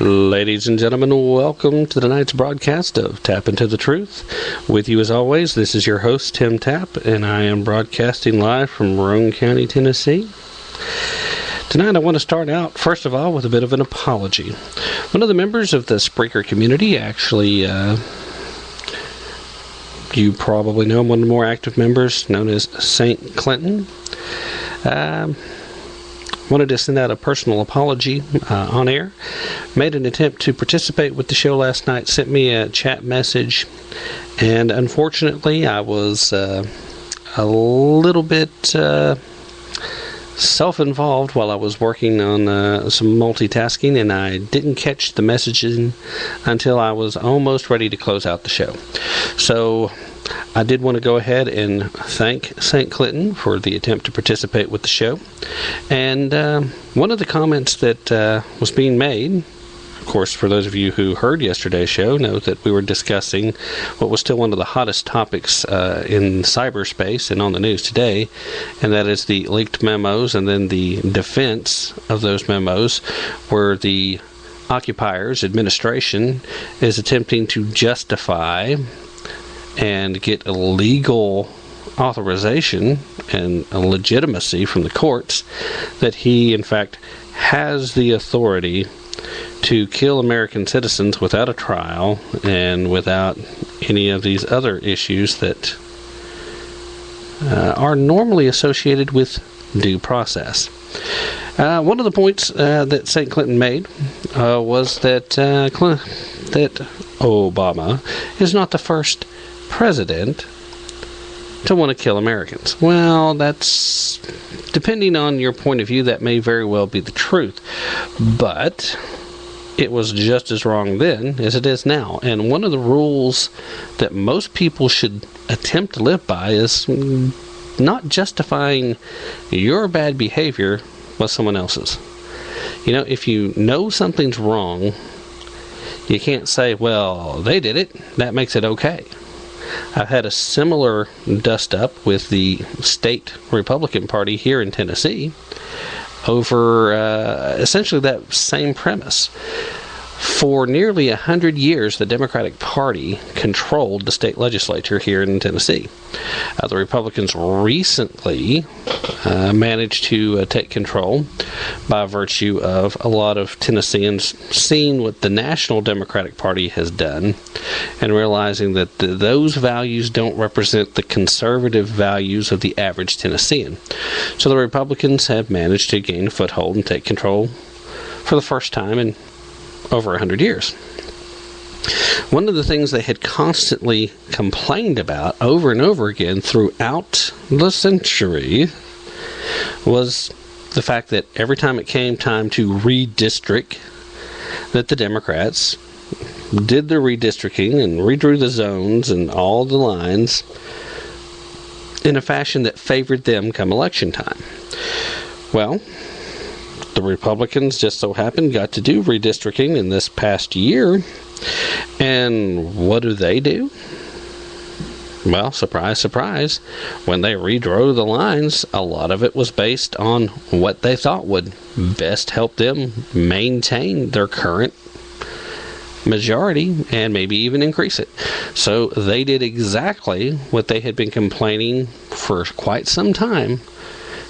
Ladies and gentlemen, welcome to tonight's broadcast of Tap Into the Truth. With you as always, this is your host, Tim Tapp, and I am broadcasting live from Roane County, Tennessee. Tonight I want to start out, first of all, with a bit of an apology. One of the members of the Spreaker community, actually, you probably know him, one of the more active members, known as St. Clinton, wanted to send out a personal apology on air. Made an attempt to participate with the show last night, sent me a chat message, and unfortunately I was a little bit self-involved while I was working on some multitasking, and I didn't catch the messaging until I was almost ready to close out the show. So I did want to go ahead and thank St. Clinton for the attempt to participate with the show. And one of the comments that was being made, of course, for those of you who heard yesterday's show, know that we were discussing what was still one of the hottest topics in cyberspace and on the news today, and that is the leaked memos and then the defense of those memos, where the occupiers administration is attempting to justify and get a legal authorization and a legitimacy from the courts that he, in fact, has the authority to kill American citizens without a trial and without any of these other issues that are normally associated with due process. One of the points that St. Clinton made was that Obama is not the first president to want to kill Americans. Well, that's, depending on your point of view, that may very well be the truth, but it was just as wrong then as it is now. And one of the rules that most people should attempt to live by is not justifying your bad behavior with someone else's. You know, if you know something's wrong, you can't say, well, they did it, that makes it okay. I've had a similar dust-up with the state Republican Party here in Tennessee over essentially that same premise. For nearly 100 years, the Democratic Party controlled the state legislature here in Tennessee. The Republicans recently managed to take control by virtue of a lot of Tennesseans seeing what the National Democratic Party has done and realizing that those values don't represent the conservative values of the average Tennessean. So the Republicans have managed to gain a foothold and take control for the first time in over 100 years. One of the things they had constantly complained about over and over again throughout the century was the fact that every time it came time to redistrict, that the Democrats did the redistricting and redrew the zones and all the lines in a fashion that favored them come election time. Well, the Republicans just so happened got to do redistricting in this past year, and what do? Well, surprise, surprise, when they redrew the lines, a lot of it was based on what they thought would best help them maintain their current majority and maybe even increase it. So they did exactly what they had been complaining for quite some time,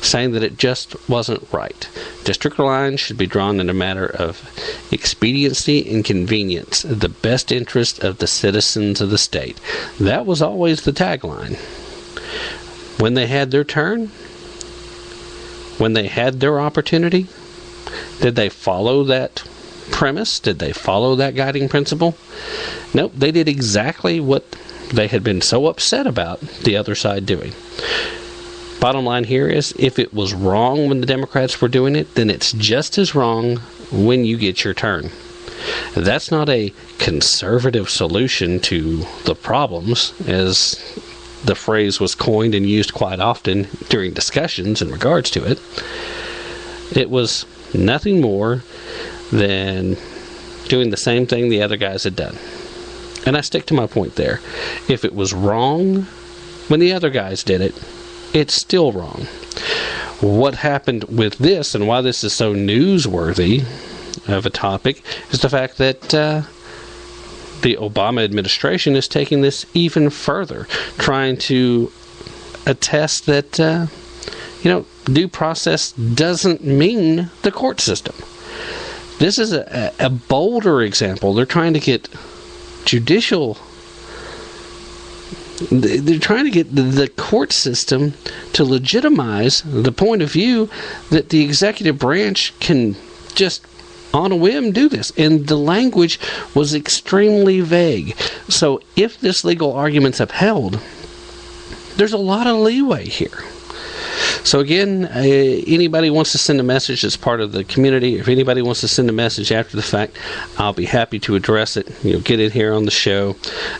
saying that it just wasn't right. District lines should be drawn in a matter of expediency and convenience, the best interest of the citizens of the state. That was always the tagline. When they had their turn, when they had their opportunity, did they follow that premise? Did they follow that guiding principle? Nope, they did exactly what they had been so upset about the other side doing. Bottom line here is, if it was wrong when the Democrats were doing it, then it's just as wrong when you get your turn. That's not a conservative solution to the problems, as the phrase was coined and used quite often during discussions in regards to it. It was nothing more than doing the same thing the other guys had done. And I stick to my point there. If it was wrong when the other guys did it, it's still wrong. What happened with this, and why this is so newsworthy, of a topic is the fact that the Obama administration is taking this even further, trying to attest that due process doesn't mean the court system. This is a bolder example. They're trying to get they're trying to get the court system to legitimize the point of view that the executive branch can just on a whim do this. And the language was extremely vague. So if this legal argument's upheld, there's a lot of leeway here. So again, anybody wants to send a message as part of the community, if anybody wants to send a message after the fact, I'll be happy to address it. Get it here on the show.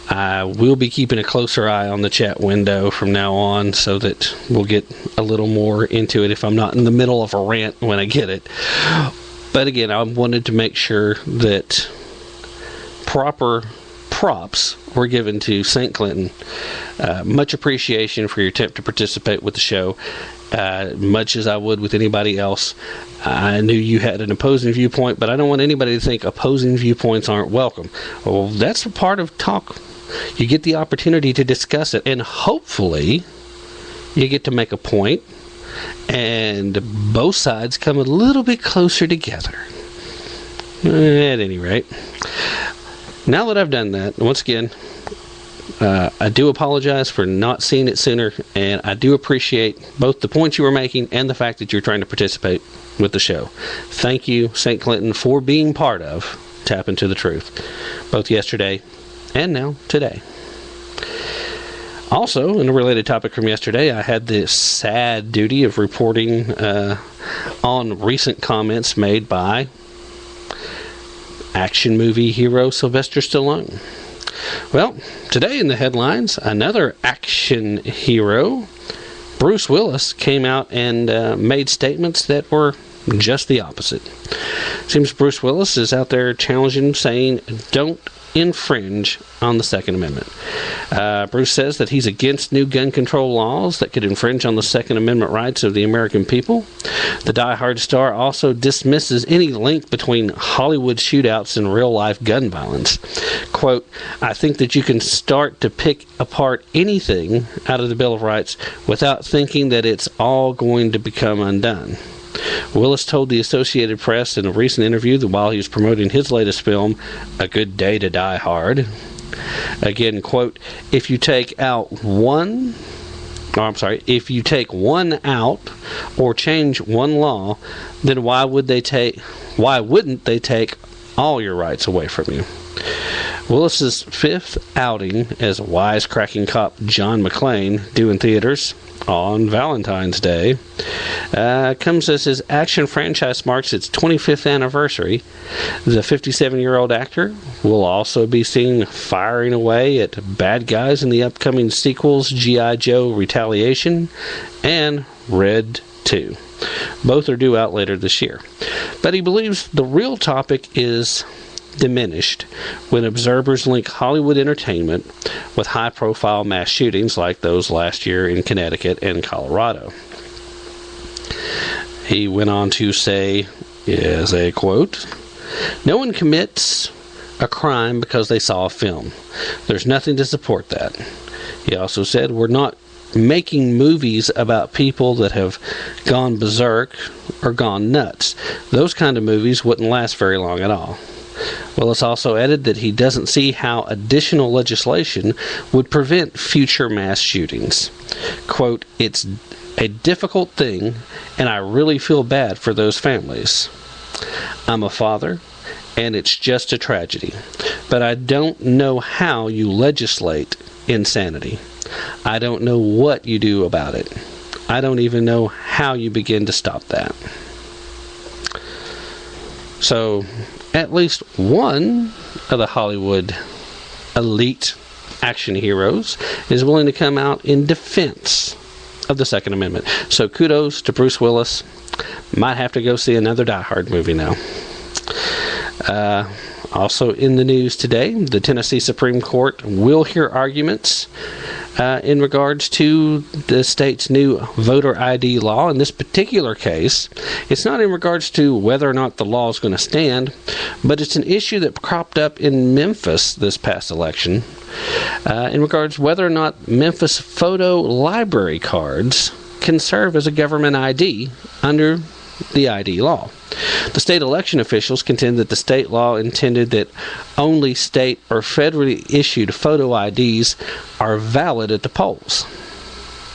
I will be keeping a closer eye on the chat window from now on so that we'll get a little more into it if I'm not in the middle of a rant when I get it. But again, I wanted to make sure that proper props were given to St. Clinton. Much appreciation for your attempt to participate with the show. Much as I would with anybody else. I knew you had an opposing viewpoint, but I don't want anybody to think opposing viewpoints aren't welcome. Well, that's a part of talk. You get the opportunity to discuss it, and hopefully you get to make a point, and both sides come a little bit closer together. At any rate, now that I've done that, once again, I do apologize for not seeing it sooner, and I do appreciate both the points you were making and the fact that you're trying to participate with the show. Thank you, St. Clinton, for being part of Tap Into the Truth, both yesterday and now today. Also, in a related topic from yesterday, I had the sad duty of reporting on recent comments made by action movie hero Sylvester Stallone. Well, today in the headlines, another action hero, Bruce Willis, came out and made statements that were just the opposite. Seems Bruce Willis is out there challenging, saying, don't infringe on the Second Amendment. Bruce says that he's against new gun control laws that could infringe on the Second Amendment rights of the American people. The Die Hard star also dismisses any link between Hollywood shootouts and real-life gun violence. Quote, I think that you can start to pick apart anything out of the Bill of Rights without thinking that it's all going to become undone. Willis told the Associated Press in a recent interview that while he was promoting his latest film, A Good Day to Die Hard, again, quote, if you take one out or change one law, then why wouldn't they take all your rights away from you? Willis's fifth outing as wisecracking cop John McClane, due in theaters on Valentine's Day, comes as his action franchise marks its 25th anniversary. The 57-year-old actor will also be seen firing away at bad guys in the upcoming sequels G.I. Joe Retaliation and Red 2. Both are due out later this year. But he believes the real topic is diminished when observers link Hollywood entertainment with high-profile mass shootings like those last year in Connecticut and Colorado. He went on to say, as a quote, no one commits a crime because they saw a film. There's nothing to support that. He also said, we're not making movies about people that have gone berserk or gone nuts. Those kind of movies wouldn't last very long at all. Willis also added that he doesn't see how additional legislation would prevent future mass shootings. Quote, it's a difficult thing, and I really feel bad for those families. I'm a father, and it's just a tragedy. But I don't know how you legislate insanity. I don't know what you do about it. I don't even know how you begin to stop that. So, at least one of the Hollywood elite action heroes is willing to come out in defense of the Second Amendment. So kudos to Bruce Willis. Might have to go see another Die Hard movie now. Also in the news today, the Tennessee Supreme Court will hear arguments in regards to the state's new voter ID law. In this particular case, it's not in regards to whether or not the law is going to stand, but it's an issue that cropped up in Memphis this past election in regards to whether or not Memphis photo library cards can serve as a government ID under the ID law. The state election officials contend that the state law intended that only state or federally issued photo IDs are valid at the polls.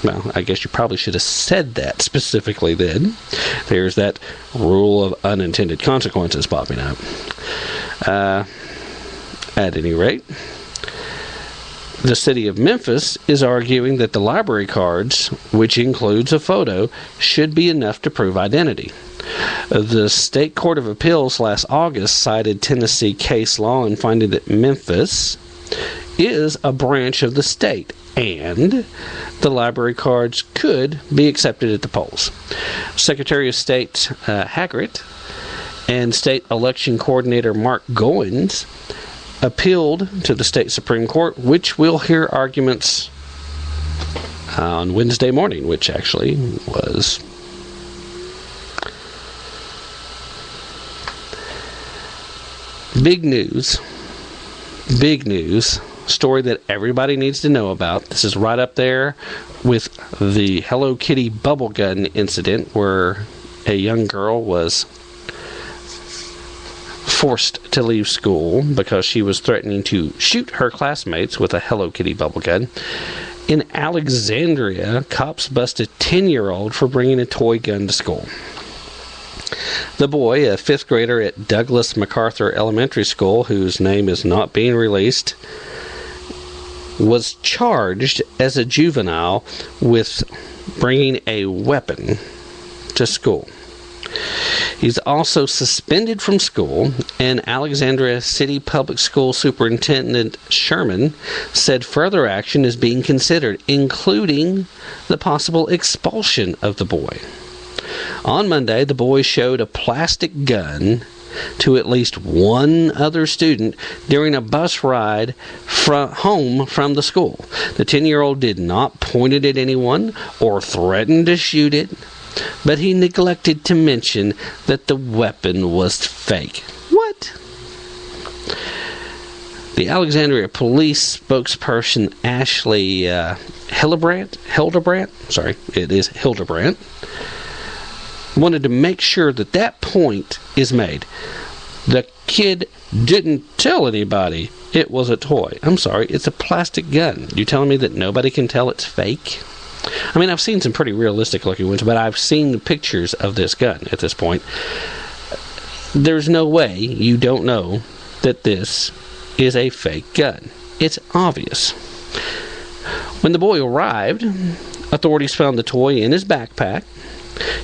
Well, I guess you probably should have said that specifically then. There's that rule of unintended consequences popping up. At any rate, the city of Memphis is arguing that the library cards, which includes a photo, should be enough to prove identity. The State Court of Appeals last August cited Tennessee case law in finding that Memphis is a branch of the state and the library cards could be accepted at the polls. Secretary of State Haggart and State Election Coordinator Mark Goins appealed to the state Supreme Court, which will hear arguments on Wednesday morning, which actually was big news, story that everybody needs to know about. This is right up there with the Hello Kitty bubble gun incident where a young girl was forced to leave school because she was threatening to shoot her classmates with a Hello Kitty bubble gun. In Alexandria, cops busted a 10-year-old for bringing a toy gun to school. The boy, a 5th grader at Douglas MacArthur Elementary School, whose name is not being released, was charged as a juvenile with bringing a weapon to school. He's also suspended from school, and Alexandria City Public School Superintendent Sherman said further action is being considered, including the possible expulsion of the boy. On Monday, the boy showed a plastic gun to at least one other student during a bus ride home from the school. The 10-year-old did not point it at anyone or threaten to shoot it, but he neglected to mention that the weapon was fake. What? The Alexandria police spokesperson Ashley Hildebrandt, wanted to make sure that point is made. The kid didn't tell anybody it was a toy. I'm sorry, it's a plastic gun. You telling me that nobody can tell it's fake? I mean, I've seen some pretty realistic looking ones, but I've seen pictures of this gun at this point. There's no way you don't know that this is a fake gun. It's obvious. When the boy arrived, authorities found the toy in his backpack.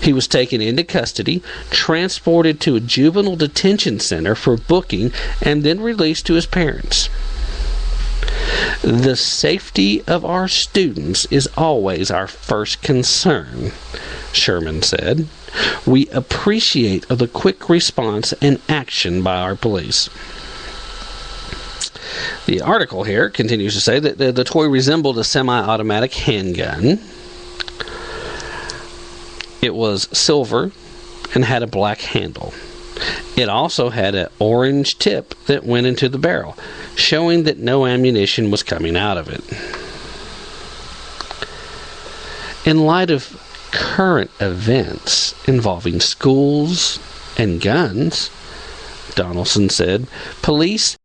He was taken into custody, transported to a juvenile detention center for booking, and then released to his parents. The safety of our students is always our first concern, Sherman said. We appreciate the quick response and action by our police. The article here continues to say that the toy resembled a semi-automatic handgun. It was silver and had a black handle. It also had an orange tip that went into the barrel, showing that no ammunition was coming out of it. In light of current events involving schools and guns, Donaldson said, police